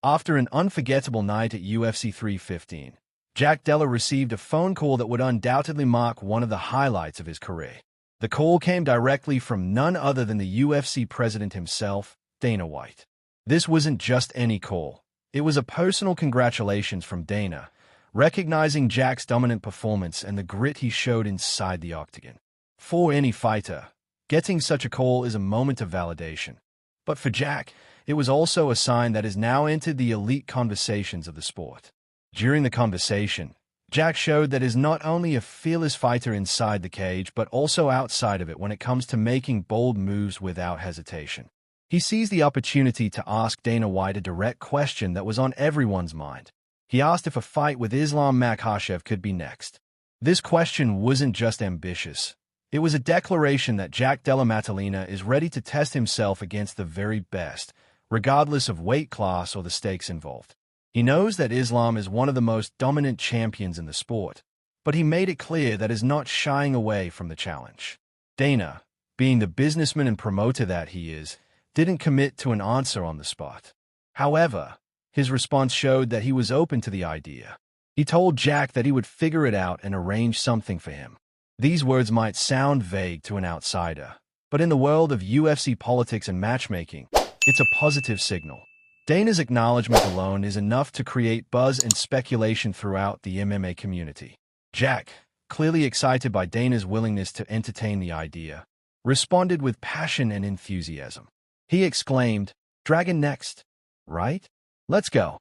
After an unforgettable night at UFC 315, Jack Della received a phone call that would undoubtedly mark one of the highlights of his career. The call came directly from none other than the UFC president himself, Dana White. This wasn't just any call. It was a personal congratulations from Dana, recognizing Jack's dominant performance and the grit he showed inside the octagon. For any fighter, getting such a call is a moment of validation. But for Jack, it was also a sign that has now entered the elite conversations of the sport. During the conversation, Jack showed that he is not only a fearless fighter inside the cage but also outside of it when it comes to making bold moves without hesitation. He seized the opportunity to ask Dana White a direct question that was on everyone's mind. He asked if a fight with Islam Makhachev could be next. This question wasn't just ambitious. It was a declaration that Jack Della Maddalena is ready to test himself against the very best, regardless of weight class or the stakes involved. He knows that Islam is one of the most dominant champions in the sport, but he made it clear that he is not shying away from the challenge. Dana, being the businessman and promoter that he is, didn't commit to an answer on the spot. However, his response showed that he was open to the idea. He told Jack that he would figure it out and arrange something for him. These words might sound vague to an outsider, but in the world of UFC politics and matchmaking, it's a positive signal. Dana's acknowledgement alone is enough to create buzz and speculation throughout the MMA community. Jack, clearly excited by Dana's willingness to entertain the idea, responded with passion and enthusiasm. He exclaimed, "Dragon next, right? Let's go."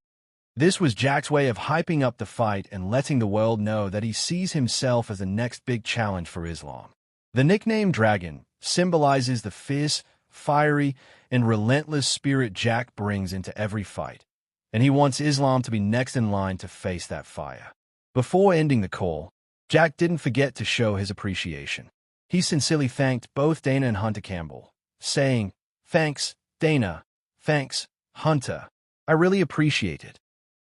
This was Jack's way of hyping up the fight and letting the world know that he sees himself as the next big challenge for Islam. The nickname Dragon symbolizes the fierce, fiery, and relentless spirit Jack brings into every fight, and he wants Islam to be next in line to face that fire. Before ending the call, Jack didn't forget to show his appreciation. He sincerely thanked both Dana and Hunter Campbell, saying, "Thanks, Dana. Thanks, Hunter. I really appreciate it."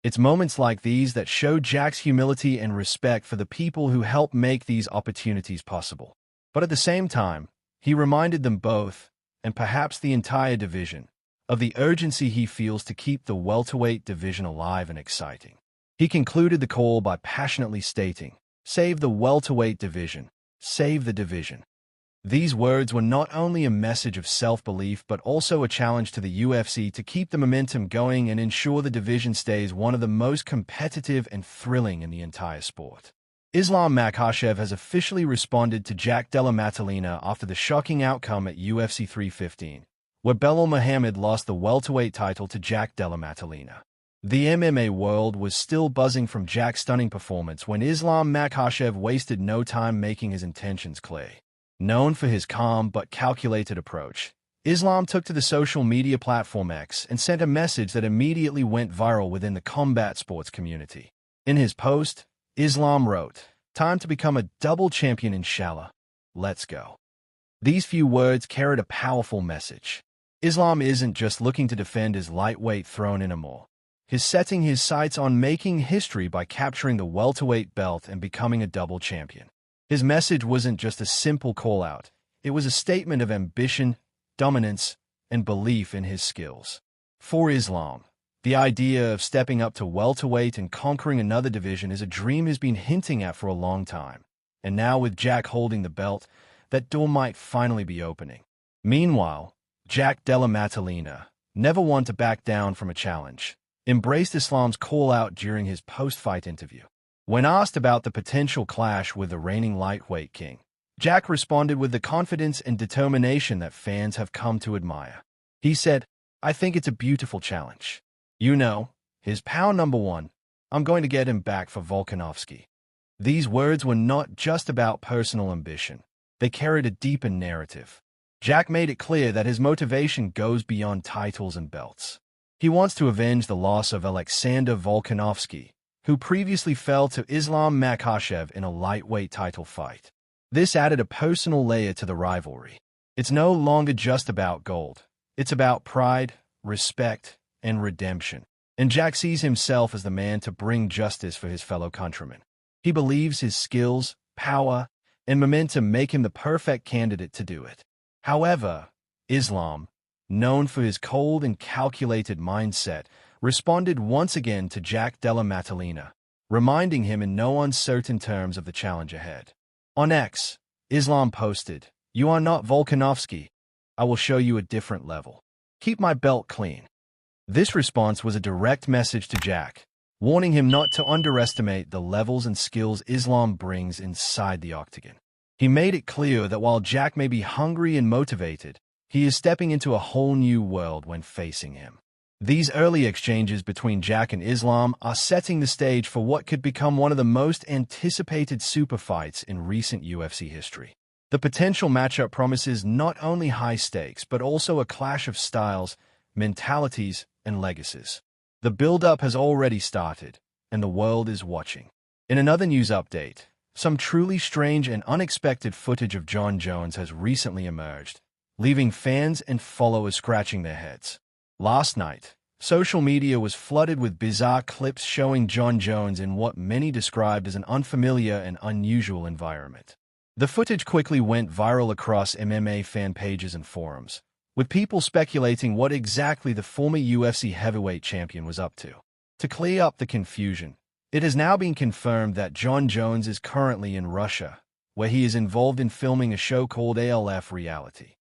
It's moments like these that show Jack's humility and respect for the people who help make these opportunities possible. But at the same time, he reminded them both, and perhaps the entire division, of the urgency he feels to keep the welterweight division alive and exciting. He concluded the call by passionately stating, "Save the welterweight division. Save the division." These words were not only a message of self-belief but also a challenge to the UFC to keep the momentum going and ensure the division stays one of the most competitive and thrilling in the entire sport. Islam Makhachev has officially responded to Jack Della Maddalena after the shocking outcome at UFC 315, where Belal Muhammad lost the welterweight title to Jack Della Maddalena. The MMA world was still buzzing from Jack's stunning performance when Islam Makhachev wasted no time making his intentions clear. Known for his calm but calculated approach, Islam took to the social media platform X and sent a message that immediately went viral within the combat sports community. In his post, Islam wrote, "Time to become a double champion, inshallah. Let's go." These few words carried a powerful message. Islam isn't just looking to defend his lightweight throne anymore. He's setting his sights on making history by capturing the welterweight belt and becoming a double champion. His message wasn't just a simple call-out. It was a statement of ambition, dominance, and belief in his skills. For Islam, the idea of stepping up to welterweight and conquering another division is a dream he's been hinting at for a long time. And now with Jack holding the belt, that door might finally be opening. Meanwhile, Jack Della Maddalena, never one to back down from a challenge, embraced Islam's call-out during his post-fight interview. When asked about the potential clash with the reigning lightweight king, Jack responded with the confidence and determination that fans have come to admire. He said, "I think it's a beautiful challenge. You know, his pound number one. I'm going to get him back for Volkanovski." These words were not just about personal ambition. They carried a deeper narrative. Jack made it clear that his motivation goes beyond titles and belts. He wants to avenge the loss of Alexander Volkanovski, who previously fell to Islam Makhachev in a lightweight title fight. This added a personal layer to the rivalry. It's no longer just about gold. It's about pride, respect, and redemption. And Jack sees himself as the man to bring justice for his fellow countrymen. He believes his skills, power, and momentum make him the perfect candidate to do it. However, Islam, known for his cold and calculated mindset, responded once again to Jack Della Maddalena, reminding him in no uncertain terms of the challenge ahead. On X, Islam posted, "You are not Volkanovski. I will show you a different level. Keep my belt clean." This response was a direct message to Jack, warning him not to underestimate the levels and skills Islam brings inside the octagon. He made it clear that while Jack may be hungry and motivated, he is stepping into a whole new world when facing him. These early exchanges between Jack and Islam are setting the stage for what could become one of the most anticipated super fights in recent UFC history. The potential matchup promises not only high stakes but also a clash of styles, mentalities, and legacies. The build-up has already started, and the world is watching. In another news update, some truly strange and unexpected footage of Jon Jones has recently emerged, leaving fans and followers scratching their heads. Last night, social media was flooded with bizarre clips showing Jon Jones in what many described as an unfamiliar and unusual environment. The footage quickly went viral across MMA fan pages and forums, with people speculating what exactly the former UFC heavyweight champion was up to. To clear up the confusion, it has now been confirmed that Jon Jones is currently in Russia, where he is involved in filming a show called ALF Reality.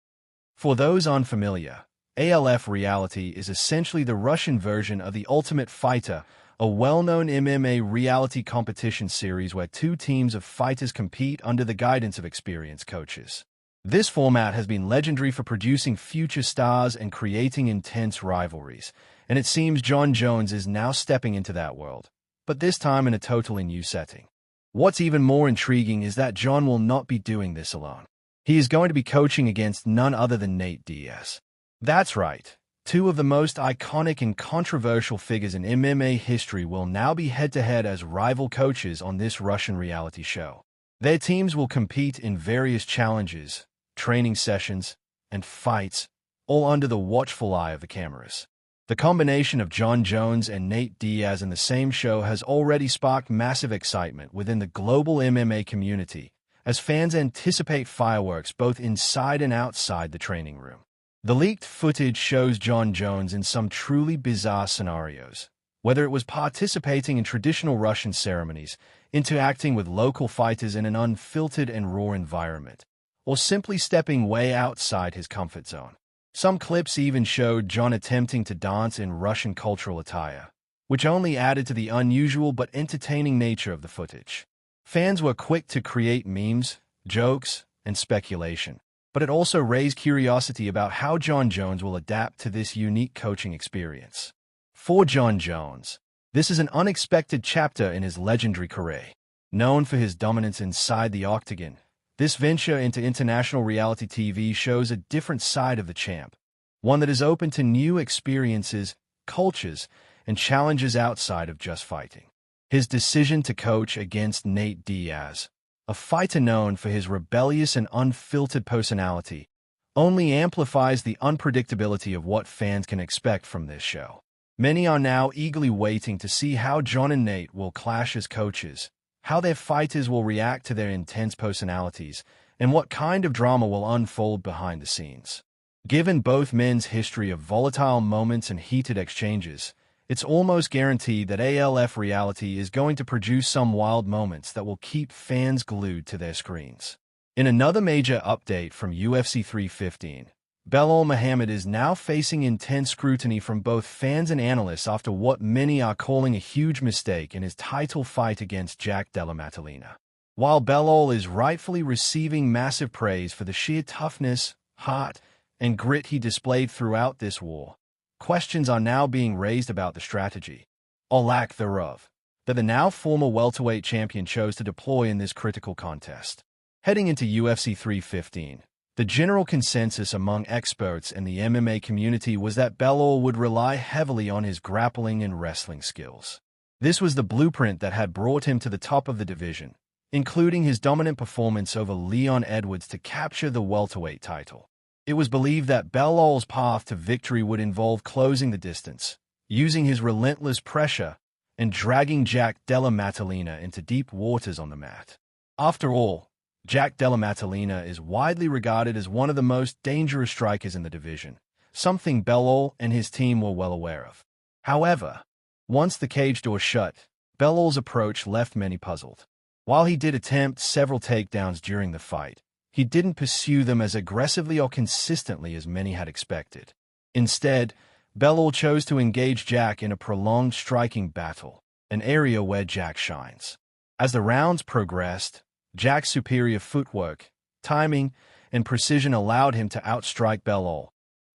For those unfamiliar, ALF Reality is essentially the Russian version of The Ultimate Fighter, a well-known MMA reality competition series where two teams of fighters compete under the guidance of experienced coaches. This format has been legendary for producing future stars and creating intense rivalries, and it seems Jon Jones is now stepping into that world, but this time in a totally new setting. What's even more intriguing is that Jon will not be doing this alone. He is going to be coaching against none other than Nate Diaz. That's right. Two of the most iconic and controversial figures in MMA history will now be head-to-head as rival coaches on this Russian reality show. Their teams will compete in various challenges, training sessions, and fights, all under the watchful eye of the cameras. The combination of Jon Jones and Nate Diaz in the same show has already sparked massive excitement within the global MMA community, as fans anticipate fireworks both inside and outside the training room. The leaked footage shows Jon Jones in some truly bizarre scenarios, whether it was participating in traditional Russian ceremonies, interacting with local fighters in an unfiltered and raw environment, or simply stepping way outside his comfort zone. Some clips even showed Jon attempting to dance in Russian cultural attire, which only added to the unusual but entertaining nature of the footage. Fans were quick to create memes, jokes, and speculation, but it also raised curiosity about how Jon Jones will adapt to this unique coaching experience. For Jon Jones, this is an unexpected chapter in his legendary career. Known for his dominance inside the octagon, this venture into international reality TV shows a different side of the champ, one that is open to new experiences, cultures, and challenges outside of just fighting. His decision to coach against Nate Diaz, a fighter known for his rebellious and unfiltered personality, only amplifies the unpredictability of what fans can expect from this show. Many are now eagerly waiting to see how Jon and Nate will clash as coaches, how their fighters will react to their intense personalities, and what kind of drama will unfold behind the scenes. Given both men's history of volatile moments and heated exchanges, it's almost guaranteed that ALF Reality is going to produce some wild moments that will keep fans glued to their screens. In another major update from UFC 315, Belal Muhammad is now facing intense scrutiny from both fans and analysts after what many are calling a huge mistake in his title fight against Jack Della Maddalena. While Belal is rightfully receiving massive praise for the sheer toughness, heart, and grit he displayed throughout this war, questions are now being raised about the strategy, or lack thereof, that the now former welterweight champion chose to deploy in this critical contest. Heading into UFC 315, the general consensus among experts in the MMA community was that Belal would rely heavily on his grappling and wrestling skills. This was the blueprint that had brought him to the top of the division, including his dominant performance over Leon Edwards to capture the welterweight title. It was believed that Belal's path to victory would involve closing the distance, using his relentless pressure, and dragging Jack Della Maddalena into deep waters on the mat. After all, Jack Della Maddalena is widely regarded as one of the most dangerous strikers in the division, something Belal and his team were well aware of. However, once the cage door shut, Bellow's approach left many puzzled. While he did attempt several takedowns during the fight, he didn't pursue them as aggressively or consistently as many had expected. Instead, Bellow chose to engage Jack in a prolonged striking battle, an area where Jack shines. As the rounds progressed, Jack's superior footwork, timing, and precision allowed him to outstrike Bellow,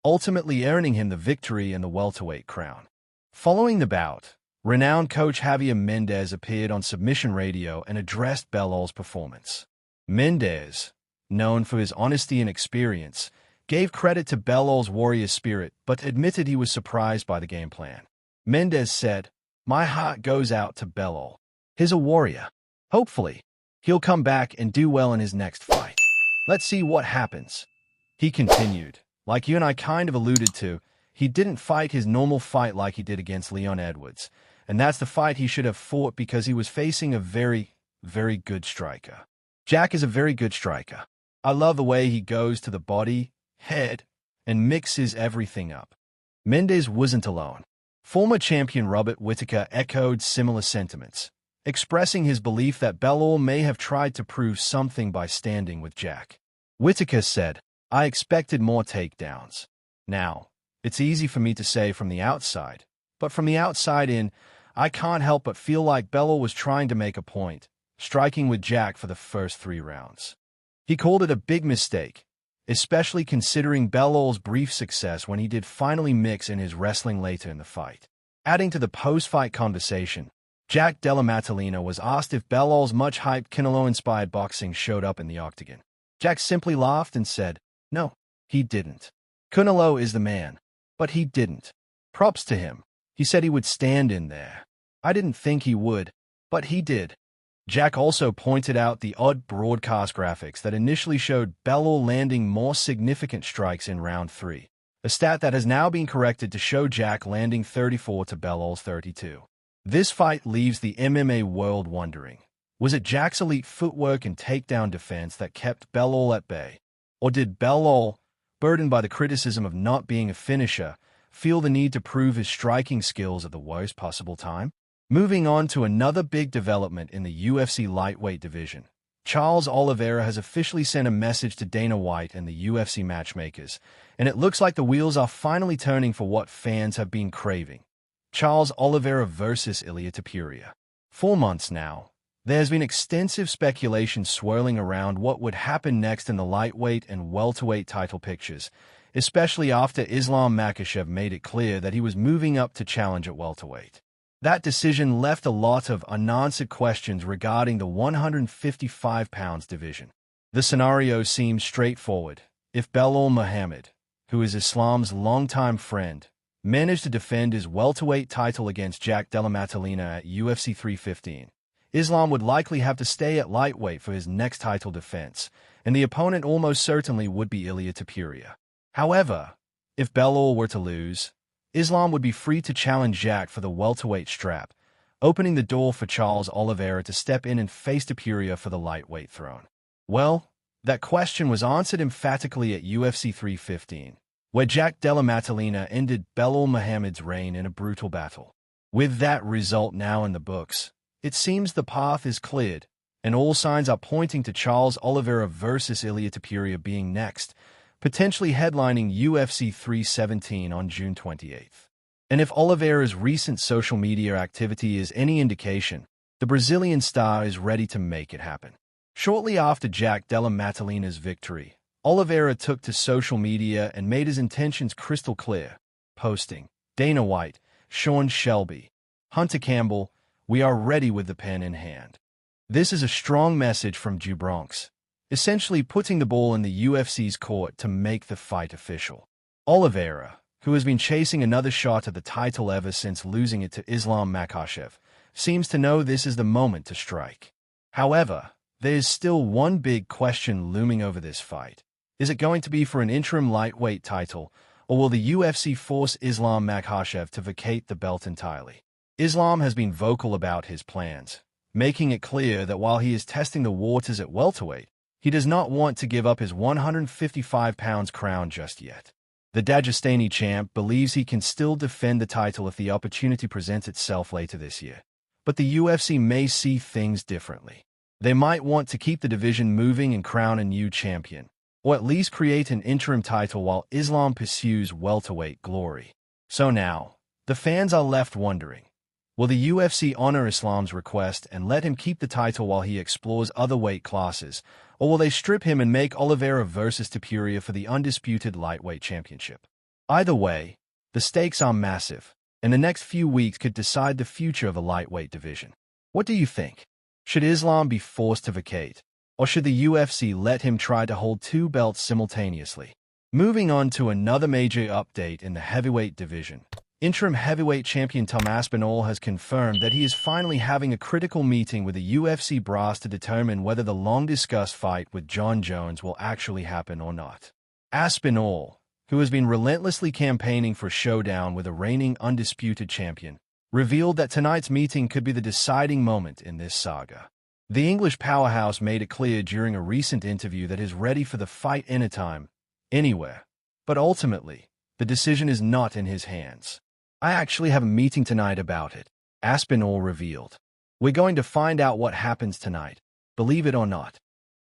ultimately earning him the victory and the welterweight crown. Following the bout, renowned coach Javier Mendez appeared on Submission Radio and addressed Bellow's performance. Mendez, known for his honesty and experience, gave credit to Bellow's warrior spirit but admitted he was surprised by the game plan. Mendez said, "My heart goes out to Bellow. He's a warrior. Hopefully, he'll come back and do well in his next fight. Let's see what happens." He continued, "Like you and I kind of alluded to, he didn't fight his normal fight like he did against Leon Edwards, and that's the fight he should have fought because he was facing a very, very good striker. Jack is a very good striker. I love the way he goes to the body, head, and mixes everything up." Mendez wasn't alone. Former champion Robert Whittaker echoed similar sentiments, expressing his belief that Bellow may have tried to prove something by standing with Jack. Whittaker said, "I expected more takedowns. Now, it's easy for me to say from the outside, but from the outside in, I can't help but feel like Bellow was trying to make a point, striking with Jack for the first 3 rounds. He called it a big mistake, especially considering Bellow's brief success when he did finally mix in his wrestling later in the fight." Adding to the post-fight conversation, Jack Della Maddalena was asked if Bellow's much-hyped Canelo-inspired boxing showed up in the octagon. Jack simply laughed and said, "No, he didn't. Canelo is the man, but he didn't. Props to him. He said he would stand in there. I didn't think he would, but he did." Jack also pointed out the odd broadcast graphics that initially showed Bellow landing more significant strikes in round 3, a stat that has now been corrected to show Jack landing 34 to Bellow's 32. This fight leaves the MMA world wondering, was it Jack's elite footwork and takedown defense that kept Bellow at bay? Or did Bellow, burdened by the criticism of not being a finisher, feel the need to prove his striking skills at the worst possible time? Moving on to another big development in the UFC lightweight division, Charles Oliveira has officially sent a message to Dana White and the UFC matchmakers, and it looks like the wheels are finally turning for what fans have been craving. Charles Oliveira versus Ilia Topuria. For months now, there has been extensive speculation swirling around what would happen next in the lightweight and welterweight title pictures, especially after Islam Makhachev made it clear that he was moving up to challenge at welterweight. That decision left a lot of unanswered questions regarding the 155 pounds division. The scenario seems straightforward. If Belal Muhammad, who is Islam's longtime friend, managed to defend his welterweight title against Jack Della Maddalena at UFC 315, Islam would likely have to stay at lightweight for his next title defense, and the opponent almost certainly would be Ilia Topuria. However, if Belal were to lose, Islam would be free to challenge Jack for the welterweight strap, opening the door for Charles Oliveira to step in and face Topuria for the lightweight throne. Well, that question was answered emphatically at UFC 315, where Jack Della Maddalena ended Belal Muhammad's reign in a brutal battle. With that result now in the books, it seems the path is cleared, and all signs are pointing to Charles Oliveira versus Ilia Topuria being next, potentially headlining UFC 317 on June 28th. And if Oliveira's recent social media activity is any indication, the Brazilian star is ready to make it happen. Shortly after Jack Della Maddalena's victory, Oliveira took to social media and made his intentions crystal clear, posting, "Dana White, Sean Shelby, Hunter Campbell, we are ready with the pen in hand." This is a strong message from Jew Bronx, essentially putting the ball in the UFC's court to make the fight official. Oliveira, who has been chasing another shot at the title ever since losing it to Islam Makhachev, seems to know this is the moment to strike. However, there is still one big question looming over this fight. Is it going to be for an interim lightweight title, or will the UFC force Islam Makhachev to vacate the belt entirely? Islam has been vocal about his plans, making it clear that while he is testing the waters at welterweight, he does not want to give up his 155 pounds crown just yet. The Dagestani champ believes he can still defend the title if the opportunity presents itself later this year. But the UFC may see things differently. They might want to keep the division moving and crown a new champion, or at least create an interim title while Islam pursues welterweight glory. So now, the fans are left wondering, will the UFC honor Islam's request and let him keep the title while he explores other weight classes, or will they strip him and make Oliveira versus Topuria for the undisputed lightweight championship? Either way, the stakes are massive, and the next few weeks could decide the future of the lightweight division. What do you think? Should Islam be forced to vacate, or should the UFC let him try to hold two belts simultaneously? Moving on to another major update in the heavyweight division. Interim heavyweight champion Tom Aspinall has confirmed that he is finally having a critical meeting with the UFC brass to determine whether the long-discussed fight with Jon Jones will actually happen or not. Aspinall, who has been relentlessly campaigning for a showdown with a reigning undisputed champion, revealed that tonight's meeting could be the deciding moment in this saga. The English powerhouse made it clear during a recent interview that he's ready for the fight anytime, anywhere. But ultimately, the decision is not in his hands. I actually have a meeting tonight about it, Aspinall revealed. We're going to find out what happens tonight, believe it or not.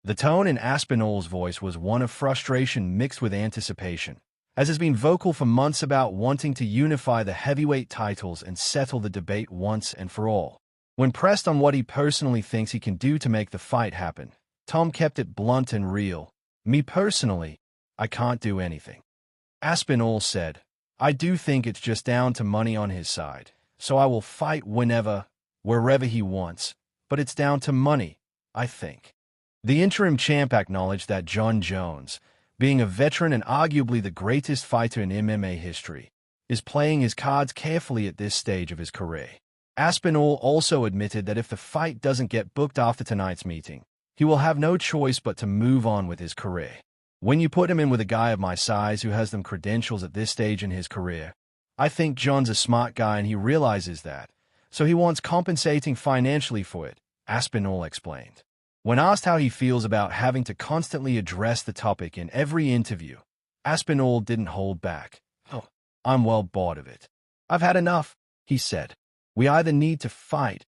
The tone in Aspinall's voice was one of frustration mixed with anticipation, as has been vocal for months about wanting to unify the heavyweight titles and settle the debate once and for all. When pressed on what he personally thinks he can do to make the fight happen, Tom kept it blunt and real. Me personally, I can't do anything. Aspinall said, I do think it's just down to money on his side, so I will fight whenever, wherever he wants, but it's down to money, I think. The interim champ acknowledged that Jon Jones, being a veteran and arguably the greatest fighter in MMA history, is playing his cards carefully at this stage of his career. Aspinall also admitted that if the fight doesn't get booked after tonight's meeting, he will have no choice but to move on with his career. When you put him in with a guy of my size who has them credentials at this stage in his career, I think Jon's a smart guy and he realizes that, so he wants compensating financially for it, Aspinall explained. When asked how he feels about having to constantly address the topic in every interview, Aspinall didn't hold back. I'm well bored of it. I've had enough, he said. We either need to fight,